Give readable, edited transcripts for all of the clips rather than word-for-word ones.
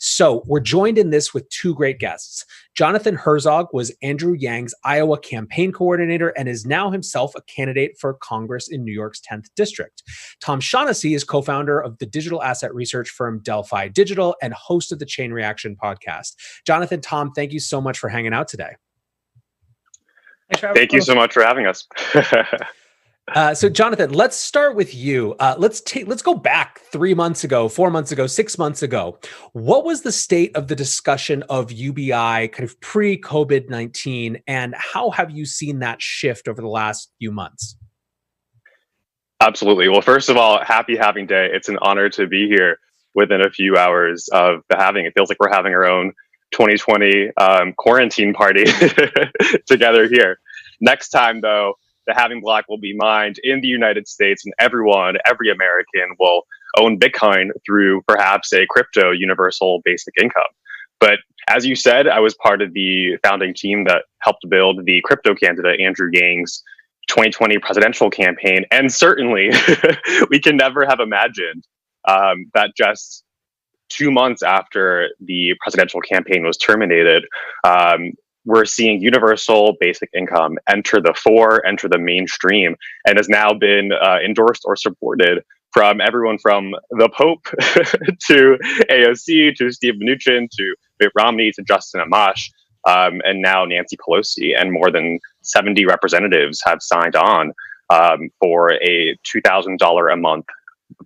So we're joined in this with two great guests. Jonathan Herzog was Andrew Yang's Iowa campaign coordinator and is now himself a candidate for Congress in New York's 10th district. Tom Shaughnessy is co-founder of the digital asset research firm Delphi Digital and host of the Chain Reaction podcast. Jonathan, Tom, thank you so much for hanging out today. Thank you so much for having us. So Jonathan, let's start with you. Let's go back 3 months ago, 4 months ago, 6 months ago. What was the state of the discussion of UBI kind of pre-COVID-19, and how have you seen that shift over the last few months? Absolutely. Well, first of all, happy Having Day. It's an honor to be here within a few hours of the Having. It feels like we're having our own 2020 quarantine party together here. Next time, though, the halving block will be mined in the United States, and every American will own Bitcoin through perhaps a crypto universal basic income. But as you said, I was part of the founding team that helped build the crypto candidate Andrew Yang's 2020 presidential campaign. And certainly we can never have imagined that just 2 months after the presidential campaign was terminated, we're seeing universal basic income enter the mainstream, and has now been endorsed or supported from everyone from the Pope to AOC to Steve Mnuchin to Mitt Romney to Justin Amash, and now Nancy Pelosi, and more than 70 representatives have signed on for a $2,000 a month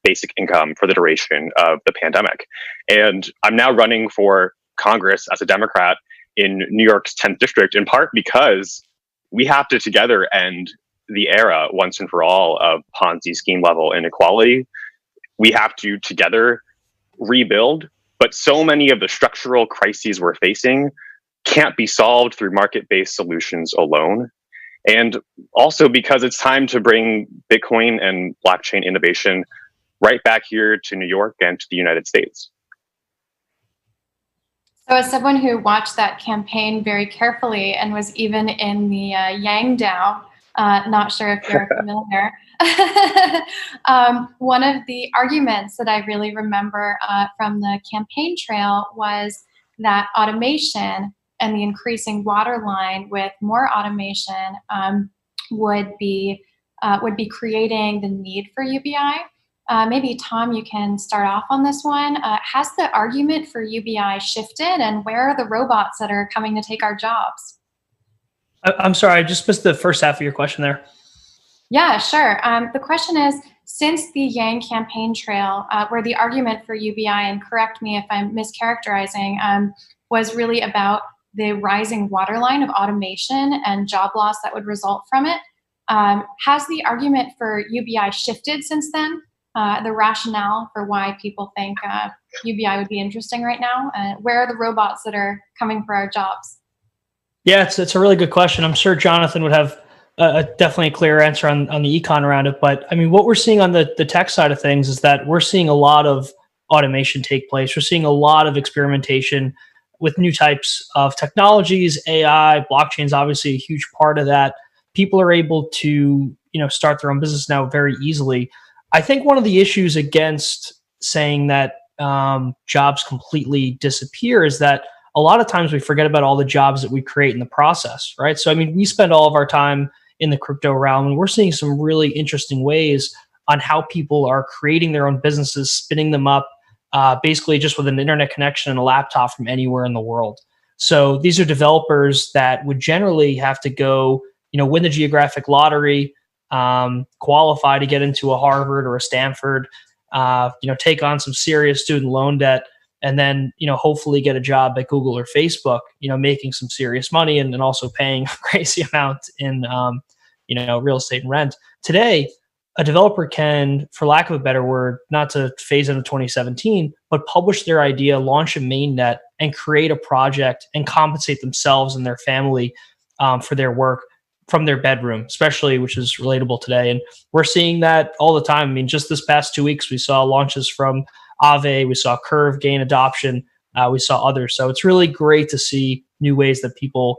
basic income for the duration of the pandemic. And I'm now running for Congress as a Democrat in New York's 10th district, in part because we have to together end the era once and for all of Ponzi scheme level inequality. We have to together rebuild, but so many of the structural crises we're facing can't be solved through market-based solutions alone. And also because it's time to bring Bitcoin and blockchain innovation right back here to New York and to the United States. So as someone who watched that campaign very carefully and was even in the Yang DAO, not sure if you're familiar, one of the arguments that I really remember from the campaign trail was that automation and the increasing waterline with more automation would be creating the need for UBI. Maybe, Tom, you can start off on this one. Has the argument for UBI shifted, and where are the robots that are coming to take our jobs? I'm sorry, I just missed the first half of your question there. Yeah, sure. The question is, since the Yang campaign trail, where the argument for UBI, and correct me if I'm mischaracterizing, was really about the rising waterline of automation and job loss that would result from it, has the argument for UBI shifted since then? The rationale for why people think UBI would be interesting right now? Where are the robots that are coming for our jobs? Yeah, it's a really good question. I'm sure Jonathan would have definitely a clear answer on the econ around it. But I mean, what we're seeing on the tech side of things is that we're seeing a lot of automation take place. We're seeing a lot of experimentation with new types of technologies. AI, blockchain is obviously a huge part of that. People are able to start their own business now very easily. I think one of the issues against saying that jobs completely disappear is that a lot of times we forget about all the jobs that we create in the process, right? So, I mean, we spend all of our time in the crypto realm, and we're seeing some really interesting ways on how people are creating their own businesses, spinning them up, basically just with an internet connection and a laptop from anywhere in the world. So these are developers that would generally have to go, win the geographic lottery, qualify to get into a Harvard or a Stanford, take on some serious student loan debt, and then, hopefully get a job at Google or Facebook, making some serious money and also paying a crazy amount in, real estate and rent. Today, a developer can, for lack of a better word, not to phase into 2017, but publish their idea, launch a mainnet, and create a project and compensate themselves and their family for their work from their bedroom, especially, which is relatable today. And we're seeing that all the time. I mean, just this past 2 weeks, we saw launches from Aave, we saw Curve gain adoption, we saw others. So it's really great to see new ways that people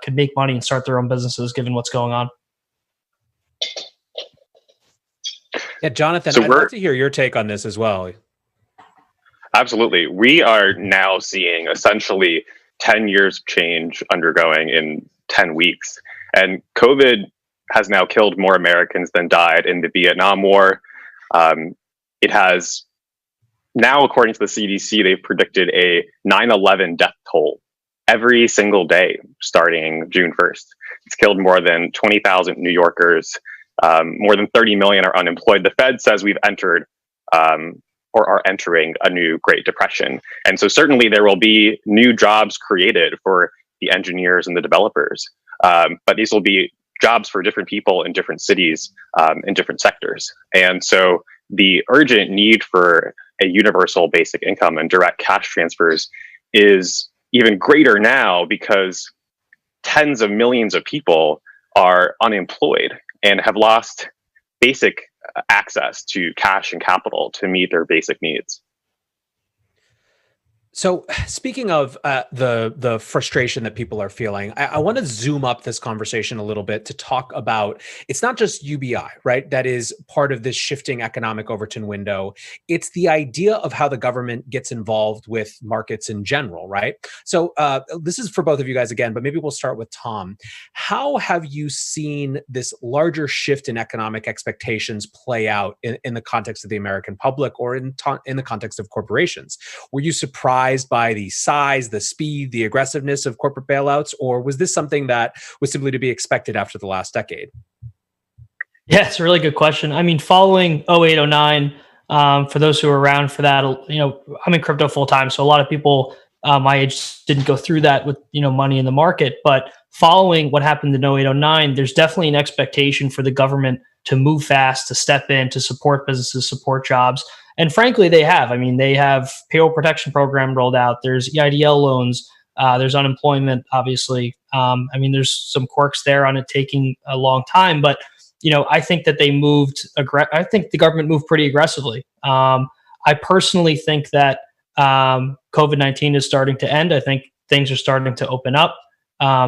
could make money and start their own businesses, given what's going on. Yeah, Jonathan, I'd love to hear your take on this as well. Absolutely. We are now seeing essentially 10 years of change undergoing in 10 weeks. And COVID has now killed more Americans than died in the Vietnam War. It has now, according to the CDC, they've predicted a 9/11 death toll every single day starting June 1st. It's killed more than 20,000 New Yorkers. More than 30 million are unemployed. The Fed says we've entered or are entering a new Great Depression. And so certainly there will be new jobs created for the engineers and the developers. But these will be jobs for different people in different cities, in different sectors. And so the urgent need for a universal basic income and direct cash transfers is even greater now because tens of millions of people are unemployed and have lost basic access to cash and capital to meet their basic needs. So, speaking of the frustration that people are feeling, I want to zoom up this conversation a little bit to talk about, it's not just UBI, right? That is part of this shifting economic Overton window. It's the idea of how the government gets involved with markets in general, right? So this is for both of you guys again, but maybe we'll start with Tom. How have you seen this larger shift in economic expectations play out in the context of the American public or in the context of corporations? Were you surprised by the size, the speed, the aggressiveness of corporate bailouts, or was this something that was simply to be expected after the last decade? Yeah, it's a really good question. I mean, following 08, 09, for those who were around for that, I'm in crypto full time. So a lot of people my age didn't go through that with, money in the market. But following what happened in 08, 09, there's definitely an expectation for the government to move fast, to step in, to support businesses, support jobs. And frankly, they have. I mean, they have payroll protection program rolled out. There's EIDL loans. There's unemployment, obviously. There's some quirks there on it taking a long time. But, I think that they moved. I think the government moved pretty aggressively. I personally think that COVID-19 is starting to end. I think things are starting to open up.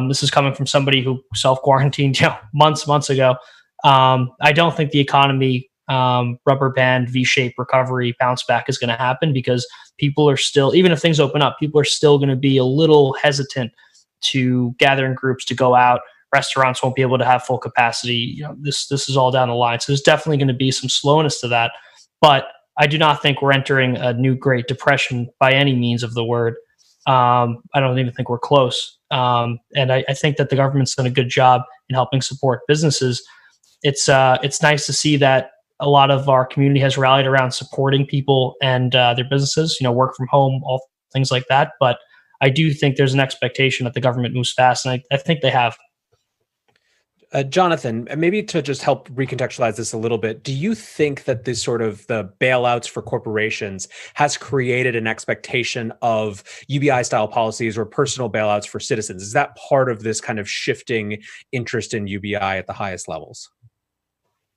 This is coming from somebody who self-quarantined months ago. I don't think the economy rubber band V-shaped recovery bounce back is going to happen because people are still, even if things open up, people are still going to be a little hesitant to gather in groups, to go out. Restaurants won't be able to have full capacity. This is all down the line. So there's definitely going to be some slowness to that. But I do not think we're entering a new Great Depression by any means of the word. I don't even think we're close. And I think that the government's done a good job in helping support businesses. It's nice to see that a lot of our community has rallied around supporting people and their businesses, work from home, all things like that. But I do think there's an expectation that the government moves fast, and I think they have. Jonathan, maybe to just help recontextualize this a little bit, do you think that this sort of the bailouts for corporations has created an expectation of UBI style policies or personal bailouts for citizens? Is that part of this kind of shifting interest in UBI at the highest levels?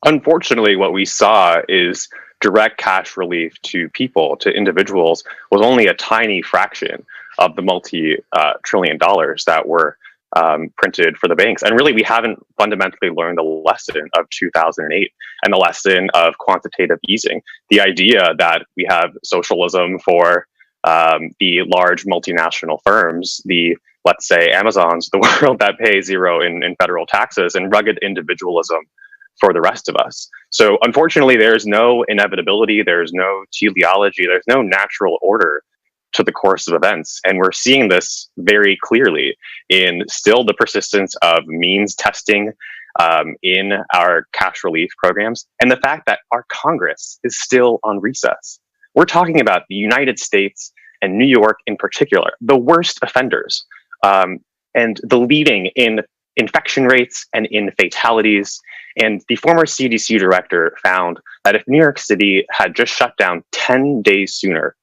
Unfortunately, what we saw is direct cash relief to people, to individuals, was only a tiny fraction of the multi-trillion dollars that were printed for the banks. And really, we haven't fundamentally learned the lesson of 2008 and the lesson of quantitative easing. The idea that we have socialism for the large multinational firms, let's say, Amazons of the world that pay zero in federal taxes, and rugged individualism for the rest of us. So unfortunately, there's no inevitability, there's no teleology, there's no natural order to the course of events. And we're seeing this very clearly in still the persistence of means testing in our cash relief programs, and the fact that our Congress is still on recess. We're talking about the United States and New York in particular, the worst offenders, and the leading in infection rates and in fatalities. And the former CDC director found that if New York City had just shut down 10 days sooner,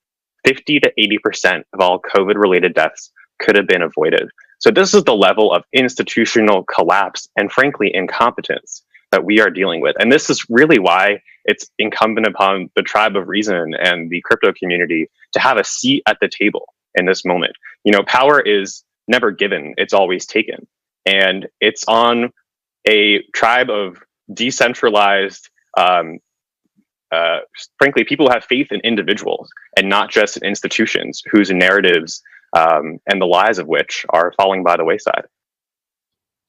50 to 80% of all COVID-related deaths could have been avoided. So this is the level of institutional collapse and, frankly, incompetence that we are dealing with. And this is really why it's incumbent upon the tribe of reason and the crypto community to have a seat at the table in this moment. Power is never given, it's always taken. And it's on a tribe of decentralized frankly, people have faith in individuals and not just in institutions whose narratives and the lies of which are falling by the wayside.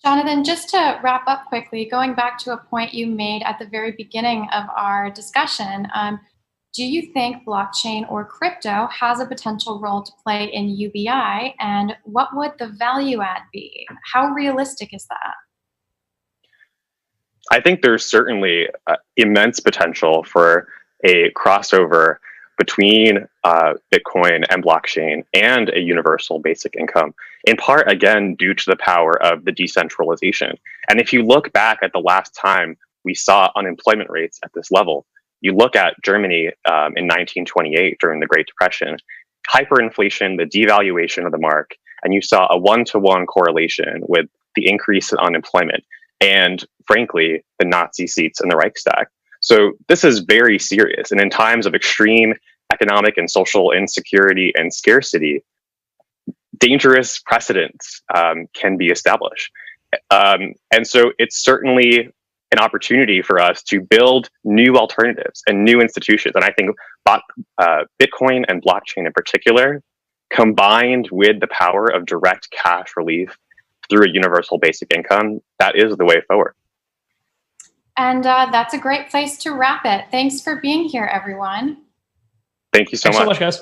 Jonathan, just to wrap up quickly, going back to a point you made at the very beginning of our discussion, do you think blockchain or crypto has a potential role to play in UBI, and what would the value add be? How realistic is that? I think there's certainly immense potential for a crossover between Bitcoin and blockchain and a universal basic income, in part, again, due to the power of the decentralization. And if you look back at the last time we saw unemployment rates at this level, you look at Germany in 1928 during the Great Depression, hyperinflation, the devaluation of the mark, and you saw a one-to-one correlation with the increase in unemployment and, frankly, the Nazi seats in the Reichstag. So this is very serious. And in times of extreme economic and social insecurity and scarcity, dangerous precedents can be established. And so it's certainly an opportunity for us to build new alternatives and new institutions. And I think Bitcoin and blockchain in particular, combined with the power of direct cash relief through a universal basic income, that is the way forward. And that's a great place to wrap it. Thanks for being here, everyone. Thank you so much, guys.